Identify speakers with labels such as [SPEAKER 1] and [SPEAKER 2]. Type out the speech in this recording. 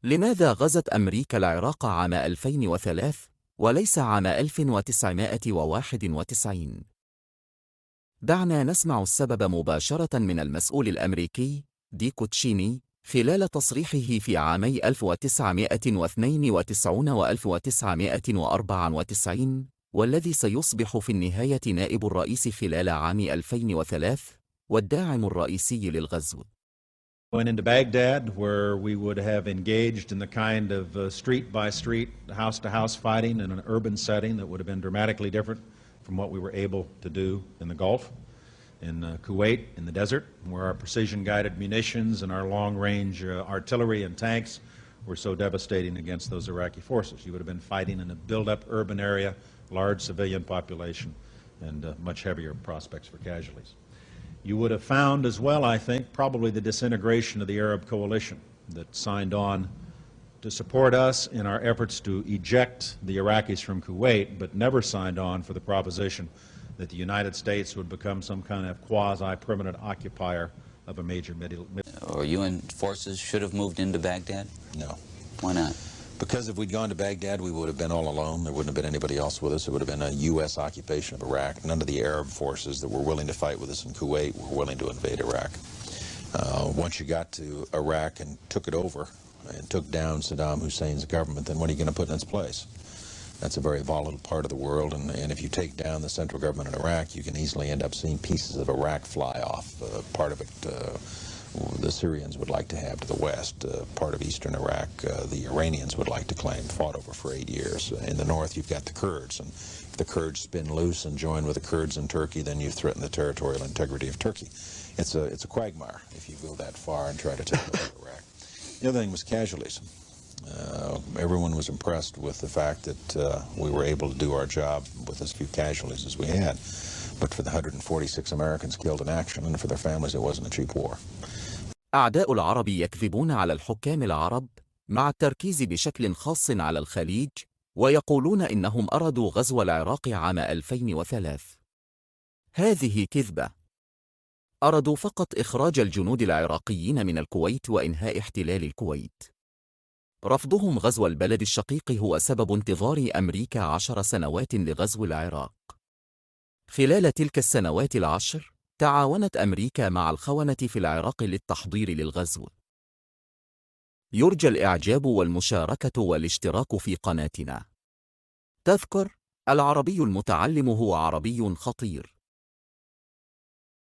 [SPEAKER 1] لماذا غزت أمريكا العراق عام 2003 وليس عام 1991؟ دعنا نسمع السبب مباشرة من المسؤول الأمريكي ديك تشيني خلال تصريحه في عامي 1992 و 1994، والذي سيصبح في النهاية نائب الرئيس خلال عام 2003 والداعم الرئيسي للغزو.
[SPEAKER 2] Went into Baghdad, where we would have engaged in the kind of street-by-street, house-to-house fighting in an urban setting that would have been dramatically different from what we were able to do in the Gulf, in Kuwait, in the desert, where our precision-guided munitions and our long-range artillery and tanks were so devastating against those Iraqi forces. You would have been fighting in a built-up urban area, large civilian population, and much heavier prospects for casualties. You would have found as well, I think, probably the disintegration of the Arab coalition that signed on to support us in our efforts to eject the Iraqis from Kuwait, but never signed on for the proposition that the United States would become some kind of quasi-permanent occupier of a major Middle
[SPEAKER 3] Or UN forces should have moved into Baghdad?
[SPEAKER 4] No.
[SPEAKER 3] Why not?
[SPEAKER 4] Because if we'd gone to Baghdad, we would have been all alone. There wouldn't have been anybody else with us. It would have been a U.S. occupation of Iraq. None of the Arab forces that were willing to fight with us in Kuwait were willing to invade Iraq. Once you got to Iraq and took it over and took down Saddam Hussein's government, then what are you going to put in its place? That's a very volatile part of the world, and if you take down the central government in Iraq, you can easily end up seeing pieces of Iraq fly off. Part of it the Syrians would like to have to the west, part of eastern Iraq the Iranians would like to claim, fought over for 8 years. In the north you've got the Kurds, and if the Kurds spin loose and join with the Kurds in Turkey, then you threaten the territorial integrity of Turkey. It's a quagmire if you go that far and try to take over Iraq. The other thing was casualties. Everyone was impressed with the fact that we were able to do our job with as few casualties as we had. But for the 146 Americans killed in action and for their families, it wasn't a cheap war.
[SPEAKER 1] أعداء العرب يكذبون على الحكام العرب مع التركيز بشكل خاص على الخليج، ويقولون إنهم أرادوا غزو العراق عام 2003. هذه كذبة. أرادوا فقط إخراج الجنود العراقيين من الكويت وإنهاء احتلال الكويت. رفضهم غزو البلد الشقيق هو سبب انتظار أمريكا 10 سنوات لغزو العراق. خلال تلك السنوات 10 تعاونت أمريكا مع الخونة في العراق للتحضير للغزو. يرجى الإعجاب والمشاركة والاشتراك في قناتنا. تذكر: العربي المتعلم هو عربي خطير.